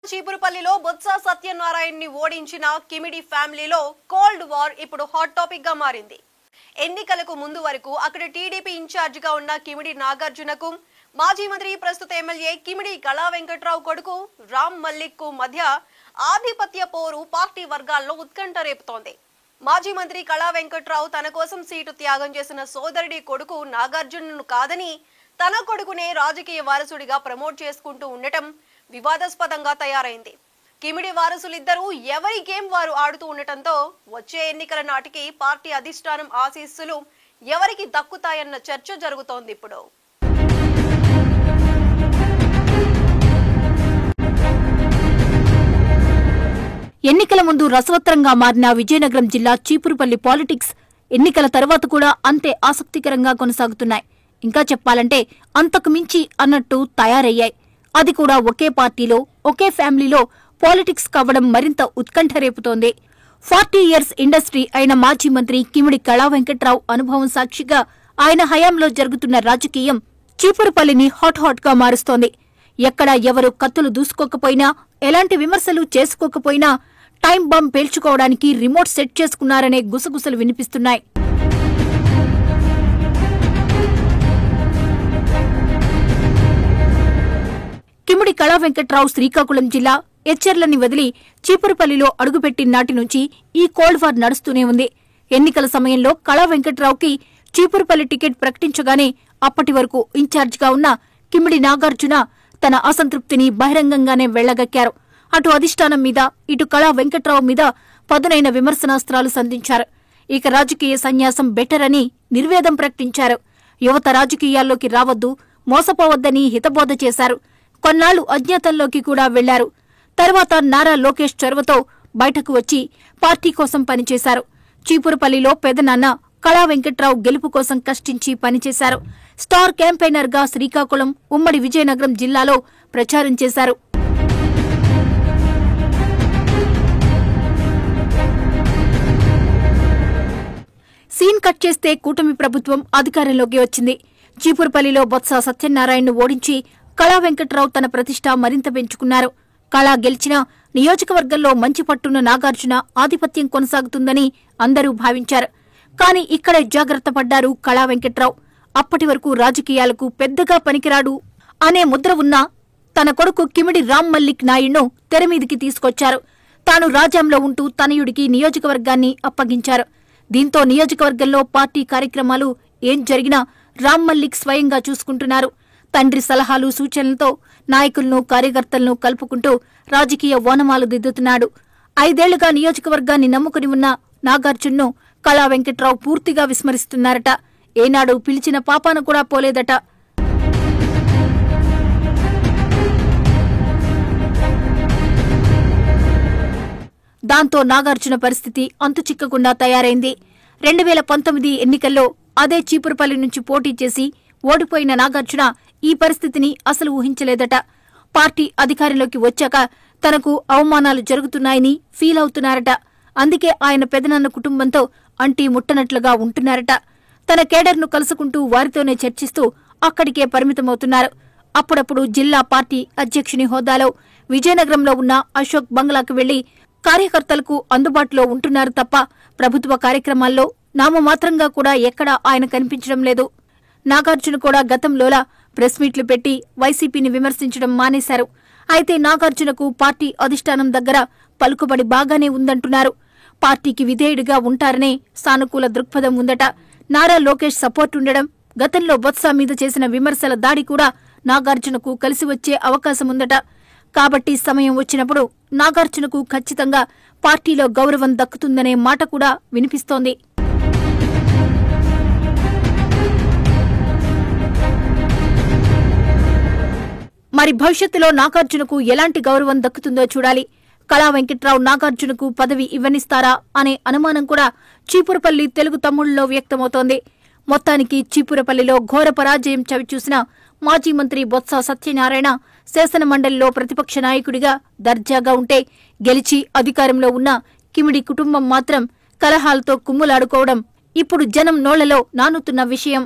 చీపురుపల్లిలో బొత్స సత్యనారాయణని ఓడించిన కిమిడి ఫ్యామిలీలో cold war ఇప్పుడు హాట్ టాపిక్ గా మారింది. ఎన్నికలకు ముందు వరకు అక్కడ టీడీపీ ఇన్ఛార్జ్ గా ఉన్న కిమిడి నాగార్జునకు మాజీ మంత్రి ప్రస్తుత ఎమ్మెల్యే కిమిడి కళా వెంకట్రావు కొడుకు రామ్ మల్లిక్ కు మధ్య ఆధిపత్య పోరు పార్టీ వర్గాల్లో ఉత్కంఠ రేపుతోంది. మాజీ మంత్రి కళా వెంకట్రావు తన కోసం సీటు త్యాగం చేసిన సోదరుడి కొడుకు నాగార్జునను కాదని తన కొడుకునే రాజకీయ వారసుడిగా ప్రమోట్ చేసుకుంటూ ఉండటం వివాదాస్పదంగా తయారైంది. కిమిడి వారసులిద్దరూ ఎవరి గేమ్ వారు ఆడుతూ ఉండటంతో వచ్చే ఎన్నికల నాటికి పార్టీ అధిష్టానం ఆశీస్సులు ఎవరికి దక్కుతాయన్న చర్చ జరుగుతోంది. ఇప్పుడు ఎన్నికల ముందు రసవత్రంగా మారిన విజయనగరం జిల్లా చీపురుపల్లి పాలిటిక్స్ ఎన్నికల తర్వాత కూడా అంతే ఆసక్తికరంగా కొనసాగుతున్నాయి. ఇంకా చెప్పాలంటే అంతకు మించి అన్నట్టు తయారయ్యాయి. అది కూడా ఒకే పార్టీలో ఒకే ఫ్యామిలీలో పాలిటిక్స్ కావడం మరింత ఉత్కంఠ రేపుతోంది. 40 ఇయర్స్ ఇండస్ట్రీ అయిన మాజీ మంత్రి కిమిడి కళా వెంకట్రావు అనుభవం సాక్షిగా ఆయన హయాంలో జరుగుతున్న రాజకీయం చీపురుపల్లిని హాట్ గా మారుస్తోంది. ఎక్కడ ఎవరు కత్తులు దూసుకోకపోయినా, ఎలాంటి విమర్శలు చేసుకోకపోయినా టైం బాంబ్ పేల్చుకోవడానికి రిమోట్ సెట్ చేసుకున్నారనే గుసగుసలు వినిపిస్తున్నాయి. కిమిడి కళా వెంకట్రావు శ్రీకాకుళం జిల్లా ఎచ్చెర్లని వదిలి చీపురుపల్లిలో అడుగుపెట్టిన నాటి నుంచి ఈ కోల్డ్ వార్ నడుస్తూనే ఉంది. ఎన్నికల సమయంలో కళా వెంకట్రావుకి చీపురుపల్లి టికెట్ ప్రకటించగానే అప్పటి వరకు ఇన్ఛార్జిగా ఉన్న కిమిడి నాగార్జున తన అసంతృప్తిని బహిరంగంగానే వెళ్లగక్కారు. అటు అధిష్టానం మీద, ఇటు కళా వెంకట్రావు మీద పదునైన విమర్శనాస్త్రాలు సంధించారు. ఇక రాజకీయ సన్యాసం బెటర్ అని నిర్వేదం ప్రకటించారు. యువత రాజకీయాల్లోకి రావద్దు, మోసపోవద్దని హితబోధ చేశారు. కొన్నాళ్లు అజ్ఞాతంలోకి కూడా వెళ్లారు. తర్వాత నారా లోకేష్ చొరవతో బయటకు వచ్చి పార్టీ కోసం పనిచేశారు. చీపురుపల్లిలో పెదనాన్న కళా వెంకట్రావు గెలుపు కోసం కష్టించి పనిచేశారు. స్టార్ క్యాంపెయినర్ గా శ్రీకాకుళం, ఉమ్మడి విజయనగరం జిల్లాలో ప్రచారం చేశారు. సీన్ కట్ చేస్తే కూటమి ప్రభుత్వం అధికారంలోకి వచ్చింది. చీపురుపల్లిలో బొత్స సత్యనారాయణను ఓడించి కళా వెంకట్రావు తన ప్రతిష్ట మరింత పెంచుకున్నారు. కళా గెలిచిన నియోజకవర్గంలో మంచి పట్టున్న నాగార్జున ఆధిపత్యం కొనసాగుతుందని అందరూ భావించారు. కానీ ఇక్కడే జాగ్రత్త పడ్డారు కళా వెంకట్రావు. అప్పటి వరకు రాజకీయాలకు పెద్దగా పనికిరాడు అనే ముద్ర ఉన్న తన కొడుకు కిమిడి రామ్ మల్లిక్ నాయుడును తెరమీదికి తీసుకొచ్చారు. తాను రాజ్యంలో ఉంటూ తనయుడికి నియోజకవర్గాన్ని అప్పగించారు. దీంతో నియోజకవర్గంలో పార్టీ కార్యక్రమాలు ఏం జరిగినా రామ్ మల్లిక్ స్వయంగా చూసుకుంటున్నారు. తండ్రి సలహాలు, సూచనలతో నాయకులను, కార్యకర్తలను కలుపుకుంటూ రాజకీయ ఓనమాలు దిద్దుతున్నాడు. 5 ఏళ్లుగా నియోజకవర్గాన్ని నమ్ముకుని ఉన్న నాగార్జున్ను కళా వెంకట్రావు పూర్తిగా విస్మరిస్తున్నారట. ఏనాడు పిలిచిన పాపాన కూడా పోలేదట. దాంతో నాగార్జున పరిస్థితి అంతుచిక్కకుండా తయారైంది. 2019 ఎన్నికల్లో అదే చీపురుపల్లి నుంచి పోటీ చేసి ఓడిపోయిన నాగార్జున ఈ పరిస్థితిని అసలు ఊహించలేదట. పార్టీ అధికారంలోకి వచ్చాక తనకు అవమానాలు జరుగుతున్నాయని ఫీల్ అవుతున్నారట. అందుకే ఆయన పెదనాన్న కుటుంబంతో అంటీ ముట్టనట్లుగా ఉంటున్నారట. తన కేడర్ను కలుసుకుంటూ వారితోనే చర్చిస్తూ అక్కడికే పరిమితమవుతున్నారు. అప్పుడప్పుడు జిల్లా పార్టీ అధ్యక్షుని హోదాలో విజయనగరంలో ఉన్న అశోక్ బంగ్లాకు వెళ్లి కార్యకర్తలకు అందుబాటులో ఉంటున్నారు తప్ప ప్రభుత్వ కార్యక్రమాల్లో నామమాత్రంగా కూడా ఎక్కడా ఆయన కనిపించడం లేదు. నాగార్జున కూడా గతంలోలా ప్రెస్ మీట్లు పెట్టి వైసీపీని విమర్శించడం మానేశారు. అయితే నాగార్జునకు పార్టీ అధిష్టానం దగ్గర పలుకుబడి బాగానే ఉందంటున్నారు. పార్టీకి విధేయుడిగా ఉంటారనే సానుకూల దృక్పథం ఉందట. నారా లోకేష్ సపోర్ట్ ఉండడం, గతంలో బొత్స మీద చేసిన విమర్శల దాడి కూడా నాగార్జునకు కలిసి వచ్చే అవకాశముందట. కాబట్టి సమయం వచ్చినప్పుడు నాగార్జునకు ఖచ్చితంగా పార్టీలో గౌరవం దక్కుతుందనే మాట కూడా వినిపిస్తోంది. మరి భవిష్యత్తులో నాగార్జునకు ఎలాంటి గౌరవం దక్కుతుందో చూడాలి. కళా వెంకట్రావు నాగార్జునకు పదవి ఇవ్వనిస్తారా అనే అనుమానం కూడా చీపురుపల్లి తెలుగు తమ్ముళ్లలో వ్యక్తమవుతోంది. మొత్తానికి చీపురుపల్లిలో ఘోర పరాజయం చవిచూసిన మాజీ మంత్రి బొత్స సత్యనారాయణ శాసనమండలిలో ప్రతిపక్ష నాయకుడిగా దర్జాగా ఉంటే, గెలిచి అధికారంలో ఉన్న కిమిడి కుటుంబం మాత్రం కలహాలతో కుమ్ములాడుకోవడం ఇప్పుడు జనం నోళ్లలో నానుతున్న విషయం.